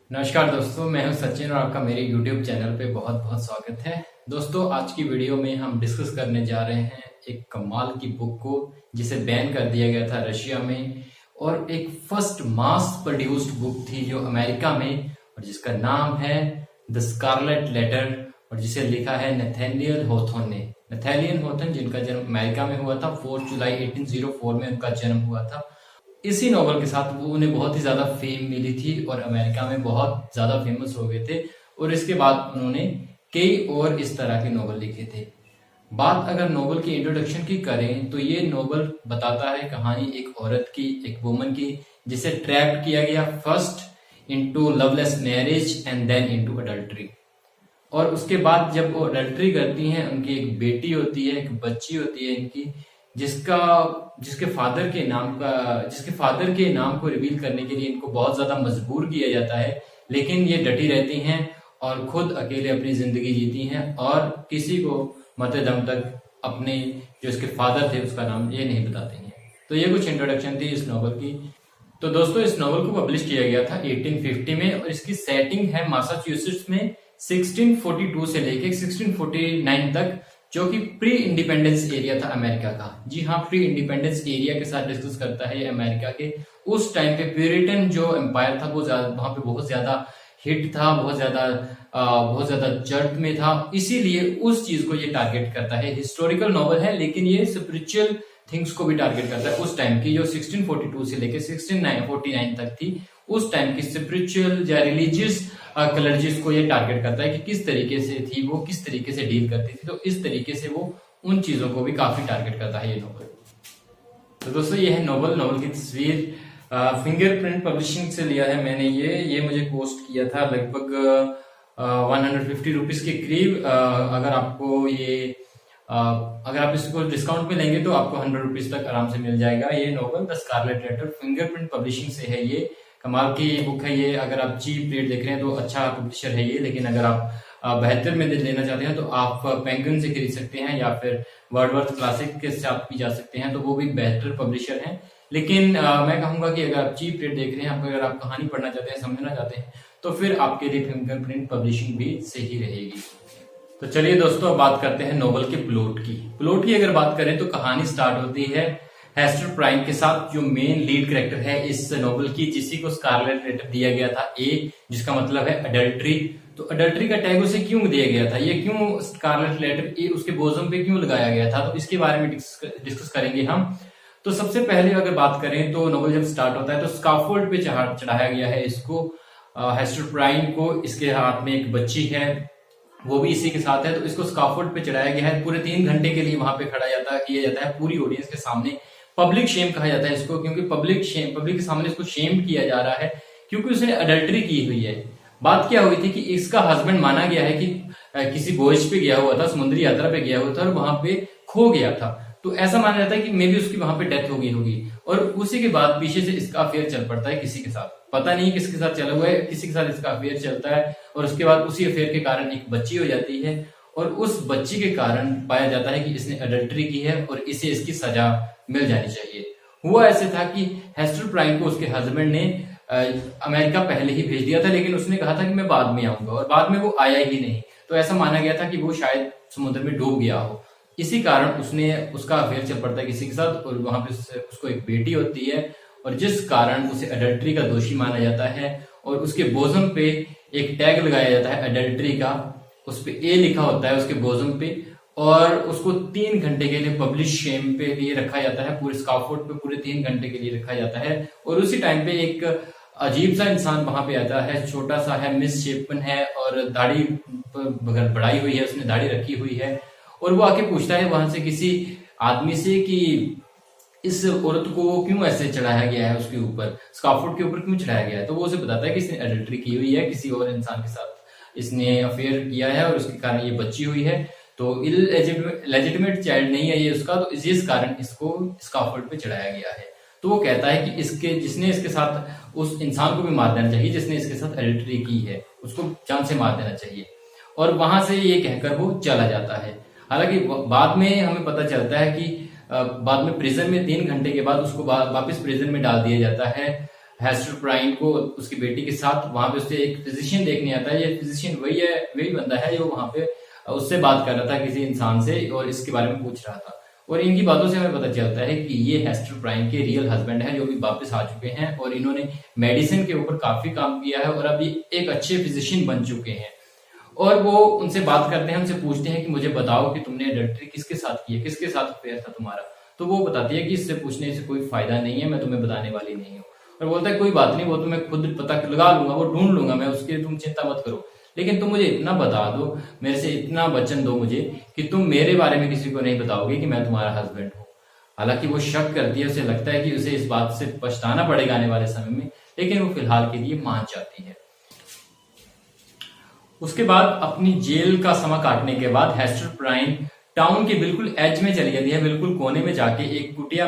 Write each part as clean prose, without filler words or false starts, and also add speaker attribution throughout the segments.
Speaker 1: नमस्कार दोस्तों, मैं हूं सचिन और आपका मेरे YouTube चैनल पे बहुत बहुत स्वागत है। दोस्तों, आज की वीडियो में हम डिस्कस करने जा रहे हैं एक कमाल की बुक को जिसे बैन कर दिया गया था रशिया में, और एक फर्स्ट मास प्रोड्यूस्ड बुक थी जो अमेरिका में, और जिसका नाम है द स्कारलेट लेटर, और जिसे लिखा है नथानिएल हॉथॉर्न ने। नथानिएल हॉथॉर्न जिनका जन्म अमेरिका में हुआ था, 4 जुलाई 1804 में उनका जन्म हुआ था। इसी नॉवल के साथ वो उन्हें बहुत ही ज्यादा फेम मिली थी और अमेरिका में बहुत ज्यादा फेमस हो गए थे, और इसके बाद उन्होंने कई और इस तरह के नॉवल लिखे थे। बात अगर नॉवल की इंट्रोडक्शन की करें तो ये नॉवल बताता है कहानी एक औरत की, एक वुमन की, जिसे ट्रैप किया गया first into loveless marriage and then into adultery. और उसके बाद जब वो अडल्ट्री करती हैं, उनकी एक बेटी होती है, एक बच्ची होती है इनकी, जिसका जिसके फादर के नाम को रिवील करने के लिए इनको बहुत ज्यादा मजबूर किया जाता है, लेकिन ये डटी रहती हैं और खुद अकेले अपनी जिंदगी जीती हैं और किसी को मरते दम तक अपने जो इसके फादर थे उसका नाम ये नहीं बताते हैं। तो ये कुछ इंट्रोडक्शन थी इस नॉवल की। तो दोस्तों, इस नॉवल को पब्लिश किया गया था 1850 में, और इसकी सेटिंग है मैसाचुसेट्स में 1642 से लेके 1649 तक, जो कि प्री इंडिपेंडेंस एरिया था अमेरिका का। जी हाँ, प्री इंडिपेंडेंस एरिया के साथ डिस्कस करता है ये अमेरिका के। उस टाइम पे प्यूरिटन जो एम्पायर था वो वहां पे बहुत ज्यादा हिट था, बहुत ज्यादा जड़ में था, इसीलिए उस चीज को ये टारगेट करता है। हिस्टोरिकल नॉवल है लेकिन ये स्पिरिचुअल थिंग्स को भी टारगेट करता है। उस टाइम की जो 1642 से लेके 1649 तक थी, उस टाइम की स्पिरिचुअल या रिलीजियस कलर्जिस को ये टारगेट करता है कि किस तरीके से थी वो, किस तरीके से डील करती थी। तो इस तरीके से वो उन चीजों को भी काफी टारगेट करता है ये नॉवल। तो दोस्तों, ये है नॉवल की तस्वीर। फिंगरप्रिंट पब्लिशिंग से लिया है मैंने ये मुझे कॉस्ट किया था लगभग 150 रुपीज के करीब। अगर आप इसको डिस्काउंट में लेंगे तो आपको 100 रुपीज तक आराम से मिल जाएगा। ये novel the scarlet letter fingerprint publishing से है। ये कमाल की बुक है ये। अगर आप चीप रेट देख रहे हैं तो अच्छा पब्लिशर है ये, लेकिन अगर आप बेहतर में लेना चाहते हैं तो आप पेंगुइन से खरीद सकते हैं या फिर वर्डवर्थ क्लासिक के साथ भी जा सकते हैं, तो वो भी बेहतर पब्लिशर हैं। लेकिन मैं कहूंगा कि अगर आप चीप रेट देख रहे हैं, अगर आप कहानी पढ़ना चाहते हैं, समझना चाहते हैं, तो फिर आपके लिए फिंगरप्रिंट पब्लिशिंग भी सही रहेगी। तो चलिए दोस्तों, अब बात करते हैं नॉवल के प्लॉट की अगर बात करें तो कहानी स्टार्ट होती है हेस्टर प्राइम के साथ, जो मेन लीड कैरेक्टर है इस नॉवल की, जिसी को स्कारलेट लेटर दिया गया था ए, जिसका मतलब है अडल्ट्री। तो अडल्ट्री का टैग उसे क्यों दिया गया था, ये क्यों स्कारलेट लेटर ए उसके बोजम पे क्यों लगाया गया था, तो इसके बारे में डिस्कस करेंगे हम। तो सबसे पहले अगर बात करें तो नॉवल जब स्टार्ट होता है तो स्काफोल्ड पे चढ़ाया गया है इसको, हेस्टर प्राइम को। इसके हाथ में एक बच्ची है, वो भी इसी के साथ है, तो इसको स्काफोल्ड पे चढ़ाया गया है। पूरे 3 घंटे के लिए वहां पे किया जाता है पूरी ऑडियंस के सामने। पब्लिक शेम कहा जाता है इसको, क्योंकि पब्लिक के सामने इसको शेम किया जा रहा है क्योंकि उसने अडल्ट्री की हुई है। बात क्या हुई थी कि इसका हस्बैंड माना गया है कि किसी वॉयज पे गया हुआ था, समुद्री यात्रा पे गया हुआ था और वहां पे खो गया था। तो ऐसा माना जाता है कि मे बी उसकी वहां पे डेथ हो गई होगी, और उसी के बाद पीछे से इसका अफेयर चल पड़ता है किसी के साथ। पता नहीं किसके साथ चला हुआ है, किसी के साथ इसका अफेयर चलता है, और उसके बाद उसी अफेयर के कारण एक बच्ची हो जाती है, और उस बच्ची के कारण पाया जाता है कि इसने अडल्ट्री की है और इसे इसकी सजा मिल जानी चाहिए। हुआ ऐसे था कि हेस्टर प्राइम को उसके हस्बैंड ने अमेरिका पहले ही भेज दिया था, लेकिन उसने कहा था कि मैं बाद में आऊंगा, और बाद में वो आया ही नहीं। तो ऐसा माना गया था कि वो शायद समुद्र में डूब गया हो। इसी कारण उसका अफेयर चल पड़ता है किसी के साथ, और वहां पे उसको एक बेटी होती है, और जिस कारण उसे अडल्ट्री का दोषी माना जाता है, और उसके बोजम पे एक टैग लगाया जाता है अडल्ट्री का, उस पे ए लिखा होता है उसके बोजम पे, और उसको 3 घंटे के लिए पब्लिश शेम पे लिए रखा जाता है, पूरे स्काफोल्ड पे पूरे 3 घंटे के लिए रखा जाता है। और उसी टाइम पे एक अजीब सा इंसान वहां पे आता है, छोटा सा है, मिस शेपन है, और दाढ़ी बढ़ाई हुई है, उसने दाढ़ी रखी हुई है, और वो आके पूछता है वहां से किसी आदमी से कि इस औरत को क्यों ऐसे चढ़ाया गया है, उसके ऊपर स्काफोल्ड के ऊपर क्यों चढ़ाया गया है। तो वो उसे बताता है कि इसने अडल्ट्री की हुई है, किसी और इंसान के साथ इसने अफेयर किया है, और उसके कारण ये बच्ची हुई है, तो इलेजिटिमेट चाइल्ड नहीं है ये उसका, तो इस कारण इसको स्काफोल्ड पे चढ़ाया गया है। तो वो कहता है कि जिसने इसके साथ उस इंसान को भी मार देना चाहिए जिसने इसके साथ एडल्ट्री की है, उसको जान से मार देना चाहिए। और वहां से ये कहकर वो चला जाता है। हालांकि बाद में हमें पता चलता है कि बाद में प्रिजन में 3 घंटे के बाद उसको वापस प्रिजन में डाल दिया जाता है, हेस्टर प्राइन को उसकी बेटी के साथ वहां पे उससे एक फिजिशियन देखने आता है। ये फिजिशियन वही बंदा है जो वहां पे उससे बात कर रहा था किसी इंसान से और इसके बारे में पूछ रहा था। और इनकी बातों से हमें पता चलता है कि ये हेस्टर प्राइन के रियल हस्बैंड है जो भी वापस आ चुके हैं और इन्होंने मेडिसिन के ऊपर काफी काम किया है और अभी एक अच्छे फिजिशियन बन चुके हैं। और वो उनसे बात करते हैं, उनसे पूछते हैं कि मुझे बताओ कि तुमने एडल्ट्री किसके साथ की है, किसके साथ अफेयर था तुम्हारा। तो वो बताती है कि इससे पूछने से कोई फायदा नहीं है, मैं तुम्हें बताने वाली नहीं हूँ। और बोलता है कोई बात नहीं, वो तो मैं खुद पता लगा लूंगा, वो ढूंढ लूंगा मैं, उसके तुम चिंता मत करो। लेकिन तुम मुझे इतना बता दो, मेरे से इतना वचन दो मुझे कि तुम मेरे बारे में किसी को नहीं बताओगे कि मैं तुम्हारा हस्बैंड हूँ। हालांकि वो शक करती है, उसे लगता है कि उसे इस बात से पछताना पड़ेगा आने वाले समय में, लेकिन वो फिलहाल के लिए मान जाती है। उसके बाद अपनी जेल का समय काटने के बाद हेस्टर प्राइन टाउन के बिल्कुल एज में चली जाती है, बिल्कुल कोने में जाके एक कुटिया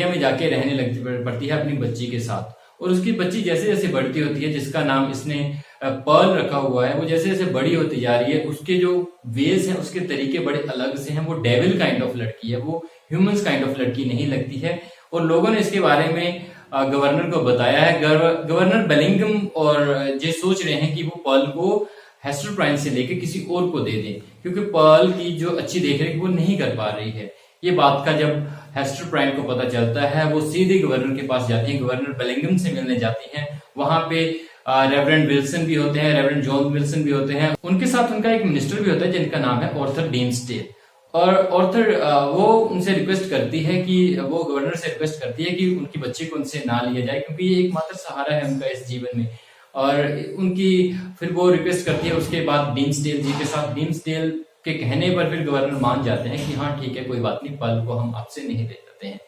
Speaker 1: में जाके रहने लगती पड़ती है अपनी बच्ची के साथ। और उसकी बच्ची जैसे जैसे बढ़ती होती है, जिसका नाम इसने पर्ल रखा हुआ है, वो जैसे जैसे बड़ी होती जा रही है, उसके जो वेज हैं, उसके तरीके बड़े अलग से हैं। वो डेविल काइंड ऑफ लड़की है, वो ह्यूमंस काइंड ऑफ लड़की नहीं लगती है। और लोगों ने इसके बारे में गवर्नर को बताया है। गवर्नर बेलिंगम और ये सोच रहे हैं कि वो पर्ल को हेस्टर प्राइन से लेकर किसी और को दे दें, क्योंकि पर्ल की जो अच्छी देखरेख वो नहीं कर पा रही है। ये बात का जब हेस्टर प्राइन को पता चलता है, वो सीधे गवर्नर के पास जाती है, गवर्नर बेलिंगम से मिलने जाती हैं। वहां पे रेवरेंड विल्सन भी होते हैं, रेवरेंड जॉन विल्सन भी होते हैं, उनके साथ उनका एक मिनिस्टर भी होता है जिनका नाम है ऑर्थर डिम्सडेल। और ऑर्थर वो उनसे रिक्वेस्ट करती है कि वो गवर्नर से रिक्वेस्ट करती है कि उनकी बच्ची को उनसे ना लिया जाए, क्योंकि ये एकमात्र सहारा है उनका इस जीवन में। और उनकी फिर वो रिक्वेस्ट करती है उसके बाद डिम्सडेल जी के साथ। डिम्सडेल के कहने पर फिर गवर्नर मान जाते हैं कि हाँ ठीक है, कोई बात नहीं, पर्ल को हम आपसे नहीं ले सकते हैं।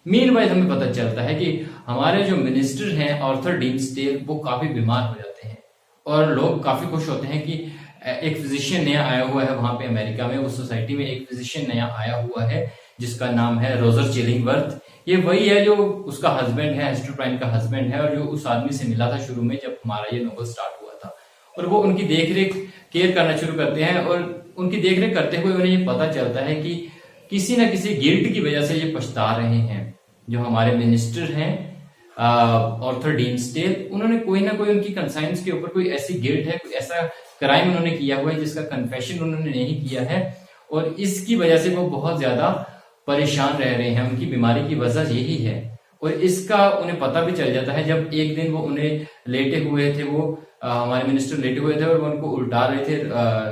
Speaker 1: मीनवाइल हमें पता चलता है कि हमारे जो मिनिस्टर हैं ऑर्थर डिम्सडेल, वो काफी बीमार हो जाते हैं और लोग काफी खुश होते हैं कि एक फिजिशियन नया आया हुआ है वहां पे अमेरिका में, उस सोसाइटी में एक फिजिशियन नया आया हुआ है जिसका नाम है रोजर चिलिंगवर्थ। ये वही है जो उसका हस्बैंड है, हेस्टर प्राइन का हस्बैंड है, और जो उस आदमी से मिला था शुरू में जब हमारा ये नोवेल स्टार्ट हुआ था। और वो उनकी देखरेख केयर करना शुरू करते हैं और उनकी देखरेख करते हुए उन्हें ये पता चलता है कि किसी न किसी गिल्ट की वजह से ये पछता रहे हैं। जो हमारे मिनिस्टर हैं ऑर्थर डिम्सडेल, उन्होंने कोई ना कोई उनकी कंसाइंस के ऊपर कोई ऐसी गिल्ट है, कोई ऐसा क्राइम उन्होंने किया हुआ है जिसका कन्फेशन उन्होंने नहीं किया है, और इसकी वजह से वो बहुत ज्यादा परेशान रह रहे हैं। उनकी बीमारी की वजह यही है और इसका उन्हें पता भी चल जाता है जब एक दिन वो उन्हें लेटे हुए थे, वो हमारे मिनिस्टर लेटे हुए थे और वो उनको उल्टा रहे थे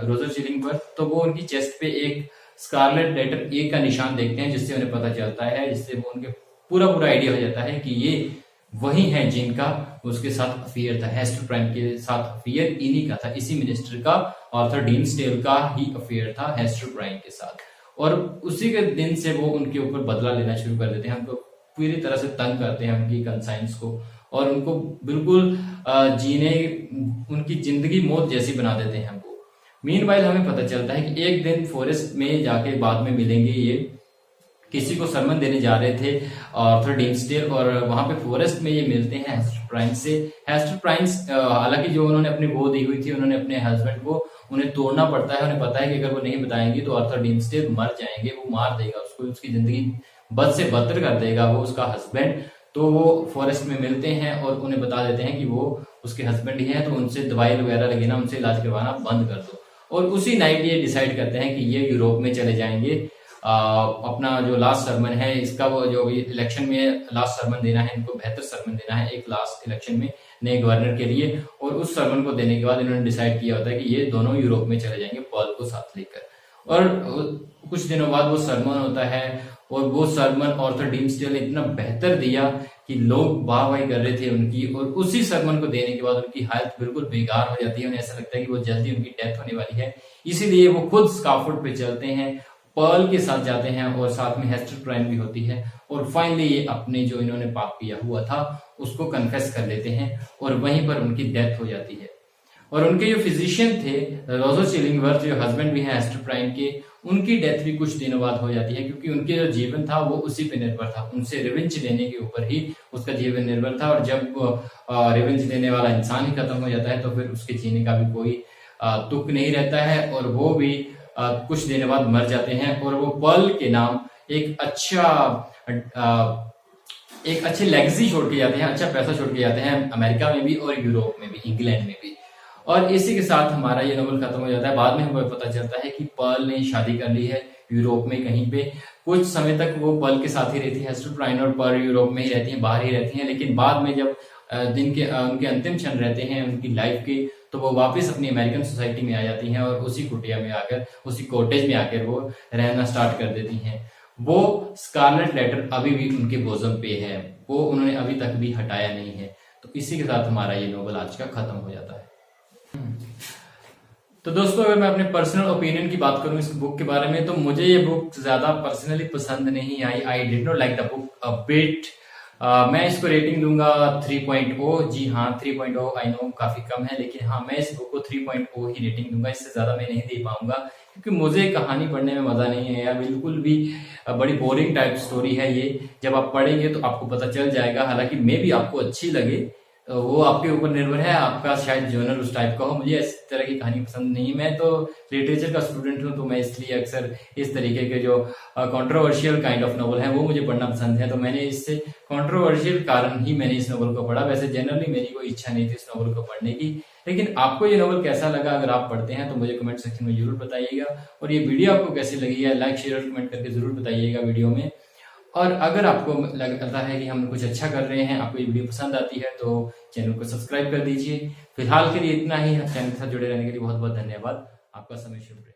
Speaker 1: रोजर चिलिंगवर्थ, तो वो उनकी चेस्ट पे एक स्कारलेट लेटर ए का निशान देखते हैं, जिससे उन्हें पता चलता है, जिससे वो उनके पूरा आइडिया हो जाता है कि ये वही हैं जिनका उसके साथ अफेयर था, हेस्टर प्राइन के साथ अफेयर इन्हीं का था, इसी मिनिस्टर का, ऑर्थर डिम्सडेल का ही अफेयर था हेस्टर प्राइन के साथ। और उसी के दिन से वो उनके ऊपर बदला लेना शुरू कर देते हैं, उनको पूरी तरह से तंग करते हैं उनकी कंसाइंस को, और उनको बिल्कुल जीने, उनकी जिंदगी मौत जैसी बना देते हैं वो। मीनवाइल हमें पता चलता है कि एक दिन फॉरेस्ट में जाके बाद में मिलेंगे, ये किसी को सरमन देने जा रहे थे ऑर्थर डिम्सडेल, और वहां पे फॉरेस्ट में ये मिलते हैं हेस्टर प्राइन से। हेस्टर प्राइन हालांकि जो उन्होंने अपनी वो दी हुई थी, उन्होंने अपने हस्बैंड को उन्हें तोड़ना पड़ता है, उन्हें पता है कि अगर वो नहीं बताएंगे तो ऑर्थर डिम्सडेल मर जाएंगे, वो मार देगा उसको, उसकी जिंदगी बद से बदतर कर देगा वो उसका हस्बैंड। तो वो फॉरेस्ट में मिलते हैं और उन्हें बता देते हैं कि वो उसके हस्बैंड ही है, तो उनसे दवाई वगैरह लेना, उनसे इलाज करवाना बंद कर दो। और उसी नाइट ये डिसाइड करते हैं कि ये यूरोप में चले जाएंगे। अपना जो लास्ट सरमन है इसका, वो जो इलेक्शन में लास्ट सरमन देना है, इनको बेहतर सरमन देना है एक लास्ट इलेक्शन में नए गवर्नर के लिए, और उस सरमन को देने के बाद इन्होंने डिसाइड किया होता है कि ये दोनों यूरोप में चले जाएंगे पर्ल को साथ लेकर। और कुछ दिनों बाद वो सरमन होता है, और वो सरमन ऑर्थर डिम्सडेल ने इतना बेहतर दिया कि लोग वाहवाही कर रहे थे उनकी, और उसी सरमन को देने के बाद उनकी हालत बिल्कुल बेकार हो जाती है, उन्हें ऐसा लगता है कि वो जल्दी उनकी डेथ होने वाली है। इसीलिए वो खुद स्काफोल्ड पे चलते हैं, पर्ल के साथ जाते हैं, और साथ में हेस्टर प्राइन भी होती है, और फाइनली ये अपने जो इन्होंने पाप किया हुआ था उसको कन्फेस कर लेते हैं, और वहीं पर उनकी डेथ हो जाती है। और उनके जो फिजिशियन थे रोजर चिलिंगवर्थ, जो हस्बैंड भी हैं हेस्टर प्राइन के, उनकी डेथ भी कुछ दिनों बाद हो जाती है, क्योंकि उनके जो जीवन था वो उसी पे निर्भर था, उनसे रिवेंज लेने के ऊपर ही उसका जीवन निर्भर था। और जब रिवेंज लेने वाला इंसान ही खत्म हो जाता है तो फिर उसके जीने का भी कोई तुक नहीं रहता है, और वो भी कुछ दिनों बाद मर जाते हैं। और वो पर्ल के नाम एक एक अच्छे लेगेसी छोड़ के जाते हैं, अच्छा पैसा छोड़ के जाते हैं अमेरिका में भी और यूरोप में भी, इंग्लैंड में भी। और इसी के साथ हमारा ये नॉवल खत्म हो जाता है। बाद में हमें पता चलता है कि पर्ल ने शादी कर ली है यूरोप में कहीं पे। कुछ समय तक वो पर्ल के साथ ही रहती है, हेस्टर प्राइन और पर्ल यूरोप में ही रहती हैं, बाहर ही रहती हैं। लेकिन बाद में जब उनके अंतिम क्षण रहते हैं उनकी लाइफ के, तो वो वापस अपनी अमेरिकन सोसाइटी में आ जाती हैं और उसी कुटिया में आकर, उसी कॉटेज में आकर वो रहना स्टार्ट कर देती हैं। वो स्कारलेट लेटर अभी भी उनके बोजम पे है, वो उन्होंने अभी तक भी हटाया नहीं है। तो इसी के साथ हमारा ये नोवेल आज का खत्म हो जाता है। तो दोस्तों, अगर मैं अपने पर्सनल ओपिनियन की बात करूं इस बुक के बारे में, तो मुझे ये बुक ज्यादा पर्सनली पसंद नहीं आई। I did not like the book a bit. मैं इसको रेटिंग दूंगा 3.0। जी हाँ, 3.0 आई नो काफी कम है, लेकिन हाँ मैं इस बुक को 3.0 ही रेटिंग दूंगा, इससे ज्यादा मैं नहीं दे पाऊंगा, क्योंकि मुझे कहानी पढ़ने में मजा नहीं है यार, बिल्कुल भी। बड़ी बोरिंग टाइप स्टोरी है ये। जब आप पढ़ेंगे तो आपको पता चल जाएगा, हालांकि मे भी आपको अच्छी लगे, वो आपके ऊपर निर्भर है, आपका शायद जर्नल उस टाइप का हो। मुझे इस तरह की कहानी पसंद नहीं है। मैं तो लिटरेचर का स्टूडेंट हूँ, तो मैं इसलिए अक्सर इस तरीके के जो कंट्रोवर्शियल काइंड ऑफ नॉवल है वो मुझे पढ़ना पसंद है। तो मैंने इससे कंट्रोवर्शियल कारण ही मैंने इस नॉवल को पढ़ा। वैसे जनरली मेरी कोई इच्छा नहीं थी इस नॉवल को पढ़ने की। लेकिन आपको ये नॉवल कैसा लगा, अगर आप पढ़ते हैं तो मुझे कमेंट सेक्शन में जरूर बताइएगा। और ये वीडियो आपको कैसी लगी है, लाइक शेयर और कमेंट करके जरूर बताइएगा वीडियो में। और अगर आपको लगता है कि हम कुछ अच्छा कर रहे हैं, आपको ये वीडियो पसंद आती है, तो चैनल को सब्सक्राइब कर दीजिए। फिलहाल के लिए इतना ही। चैनल के साथ जुड़े रहने के लिए बहुत बहुत धन्यवाद। आपका समय शुभ रहे।